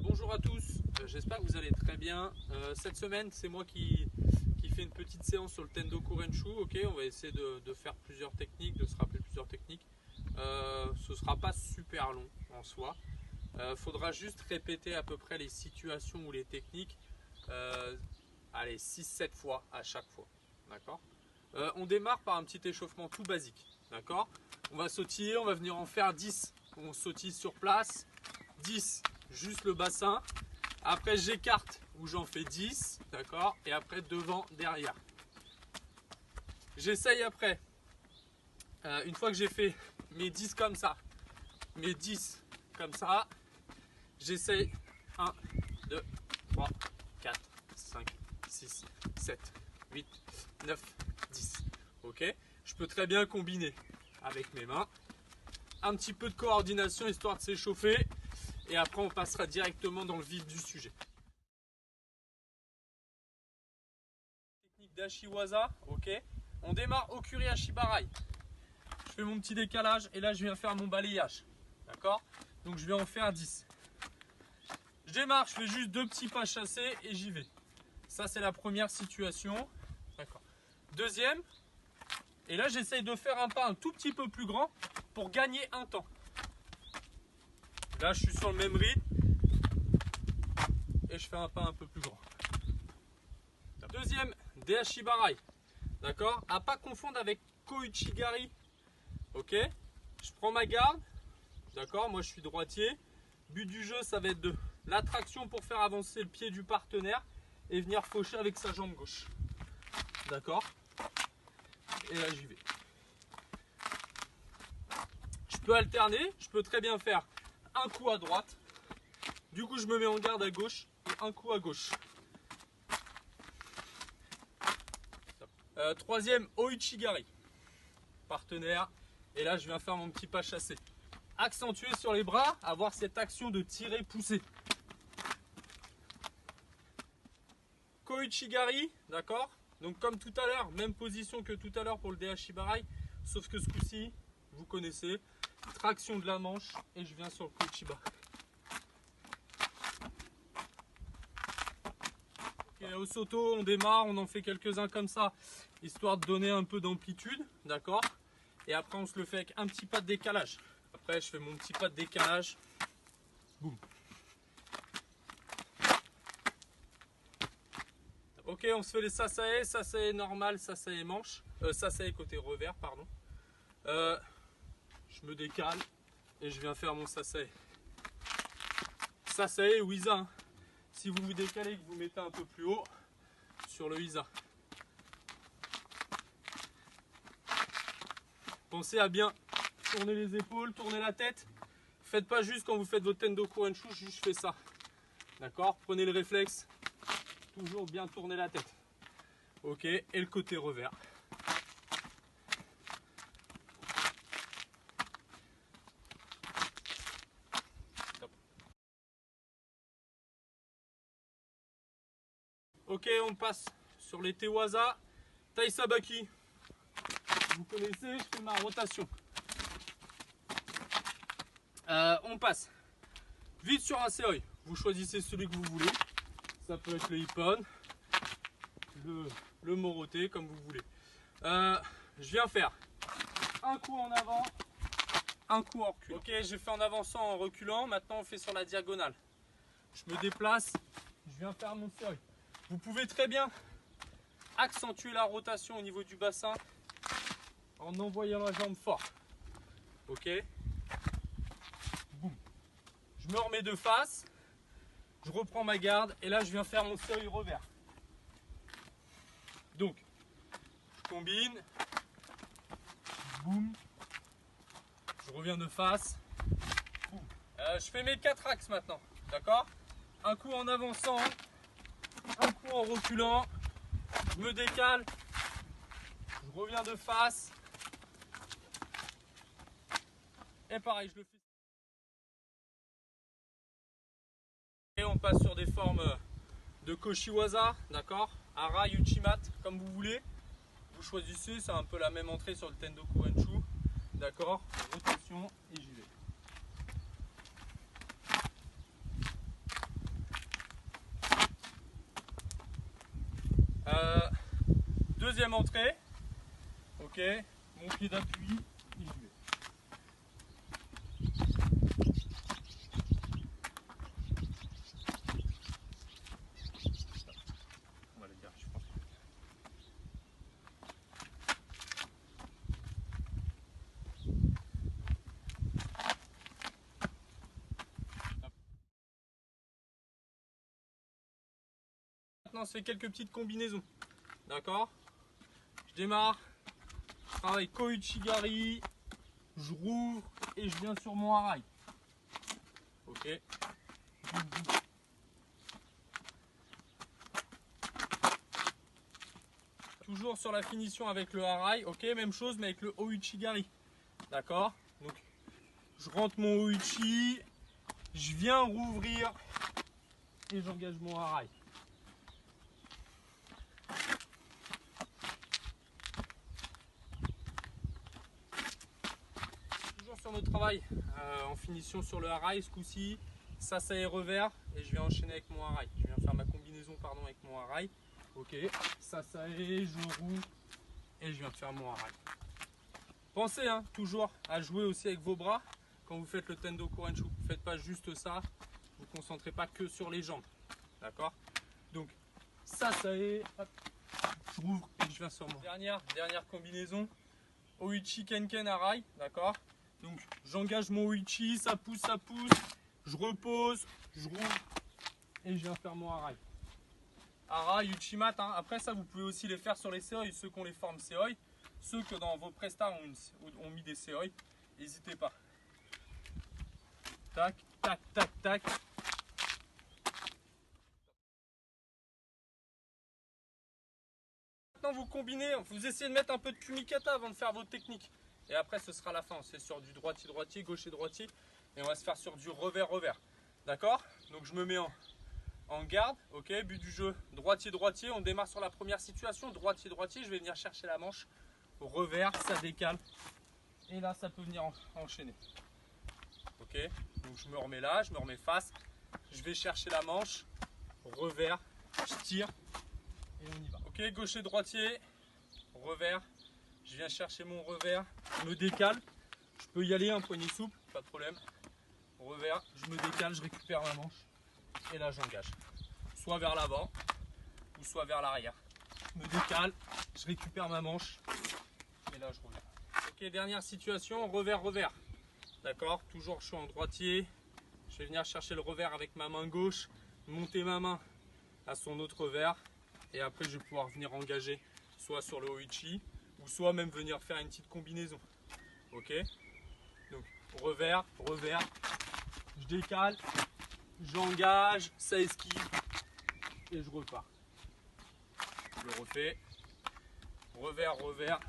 Bonjour à tous, j'espère que vous allez très bien. Cette semaine, c'est moi qui fais une petite séance sur le Tendo Kurenshu. Ok, on va essayer de faire plusieurs techniques, de se rappeler plusieurs techniques. Ce ne sera pas super long en soi. Faudra juste répéter à peu près les situations ou les techniques. Allez, 6-7 fois à chaque fois. D'accord. On démarre par un petit échauffement tout basique. D'accord. On va sautiller, on va venir en faire 10. On sautille sur place. 10, juste le bassin. Après, j'écarte où j'en fais 10. D'accord. Et après, devant, derrière. J'essaye après. Une fois que j'ai fait mes 10 comme ça, mes 10 comme ça, j'essaye 1, 2, 3, 4, 5, 6, 7, 8, 9, 10. Ok. Je peux très bien combiner avec mes mains. Un petit peu de coordination histoire de s'échauffer. Et après, on passera directement dans le vif du sujet. Technique d'Ashiwaza, ok. On démarre Okuri Ashibarai. Je fais mon petit décalage et là, je viens faire mon balayage. D'accord. Donc, je vais en faire 10. Je démarre, je fais juste 2 petits pas chassés et j'y vais. Ça, c'est la première situation. D'accord. Deuxième. Et là, j'essaye de faire un pas un tout petit peu plus grand pour gagner un temps. Là, je suis sur le même rythme. Et je fais un pas un peu plus grand. Deuxième, Deashibarai. D'accord. À pas confondre avec Koichigari. Ok. Je prends ma garde. D'accord. Moi, je suis droitier. But du jeu, ça va être de l'attraction pour faire avancer le pied du partenaire et venir faucher avec sa jambe gauche. D'accord. Et là, j'y vais. Je peux alterner. Je peux très bien faire un coup à droite. Du coup, je me mets en garde à gauche et un coup à gauche. Troisième, Oichigari. Partenaire. Et là, je viens faire mon petit pas chassé. Accentuer sur les bras, avoir cette action de tirer, pousser. Koichigari, d'accord. Donc comme tout à l'heure, même position que tout à l'heure pour le Deashibarai, sauf que ce coup-ci, vous connaissez, traction de la manche et je viens sur le Koichibari. Okay, au Soto, on démarre, on en fait quelques-uns comme ça, histoire de donner un peu d'amplitude, d'accord. Et après, on se le fait avec un petit pas de décalage. Après, je fais mon petit pas de décalage. Boum. Ok, on se fait les sasae normal, sasae manche, sasae côté revers, pardon. Je me décale et je viens faire mon sasae. Sasae ou Iza. Hein. Si vous vous décalez et que vous mettez un peu plus haut sur le Iza. Pensez à bien tourner les épaules, tourner la tête. Faites pas juste quand vous faites votre Tendo Kurenshu, juste fais ça. D'accord. Prenez le réflexe. Toujours bien tourner la tête. Ok. Et le côté revers. Top. Ok, on passe sur les Tewaza. Taisabaki. Vous connaissez, je fais ma rotation. On passe vite sur un seoi. Vous choisissez celui que vous voulez. Ça peut être le Ippon, le Morote, comme vous voulez. Je viens faire un coup en avant, un coup en reculant. Ok, j'ai fait en avançant, en reculant. Maintenant, on fait sur la diagonale. Je me déplace, je viens faire mon seoi. Vous pouvez très bien accentuer la rotation au niveau du bassin en envoyant la jambe fort. Ok. Boum. Je me remets de face. Je reprends ma garde et là je viens faire mon seoi revers. Donc, je combine. Boum. Je reviens de face. Boum. Je fais mes 4 axes maintenant. D'accord. Un coup en avançant. Un coup en reculant. Je me décale. Je reviens de face. Et pareil, je le fais. Et on passe sur des formes de Koshiwaza, d'accord. Hara, Uchimat, comme vous voulez. Vous choisissez, c'est un peu la même entrée sur le Tendo Kurenshu. D'accord. Rotation et j'y vais. deuxième entrée. Ok, mon pied d'appui, et je vais. On va le dire, je pense. Maintenant, on se fait quelques petites combinaisons. D'accord? Je démarre, je travaille Koichigari, je rouvre et je viens sur mon haraï. Ok. Toujours sur la finition avec le haraï, ok, même chose mais avec le Oichigari. D'accord? Donc je rentre mon Oichi, je viens rouvrir et j'engage mon haraï. Toujours sur notre travail en finition sur le haraï, ce coup-ci, sasae revers et je viens enchaîner avec mon haraï. Je viens faire ma combinaison pardon, avec mon haraï. Ok, sasae, je rouvre et je viens de faire mon haraï. Pensez toujours à jouer aussi avec vos bras quand vous faites le Tendo Korenchu. Ne faites pas juste ça, vous ne concentrez pas que sur les jambes. D'accord? Donc sasae, hop, je rouvre et je viens sur moi. Dernière combinaison, Oichi Kenken Haraï, d'accord? Donc j'engage mon Oichi, ça pousse, je repose, je rouvre et je viens faire mon Haraï. Haraï, Uchimat, après ça vous pouvez aussi les faire sur les Seoi, ceux qui ont les formes Seoi, ceux que dans vos prestats ont mis des Seoi, n'hésitez pas. Tac, tac, tac, tac. Maintenant vous combinez, vous essayez de mettre un peu de kumikata avant de faire votre technique. Et après ce sera la fin, c'est sur du droitier-droitier, gaucher-droitier. Et on va se faire sur du revers-revers. D'accord? Donc je me mets en garde, ok, but du jeu, droitier-droitier. On démarre sur la première situation, droitier-droitier. Je vais venir chercher la manche, revers, ça décale. Et là ça peut venir enchaîner. Ok, donc je me remets là, je me remets face. Je vais chercher la manche, revers, je tire. Et on y va. Ok, gaucher, droitier, revers. Je viens chercher mon revers, je me décale. Je peux y aller un poignet souple, pas de problème. Revers, je me décale, je récupère ma manche. Et là j'engage. Soit vers l'avant, ou soit vers l'arrière. Je me décale, je récupère ma manche. Et là je reviens. Ok, dernière situation, revers, revers. D'accord, toujours je suis en droitier. Je vais venir chercher le revers avec ma main gauche. Monter ma main à son autre revers. Et après je vais pouvoir venir engager soit sur le Oichi ou soit même venir faire une petite combinaison. Ok, donc revers, revers, je décale, j'engage, ça esquive et je repars. Je le refais, revers, revers,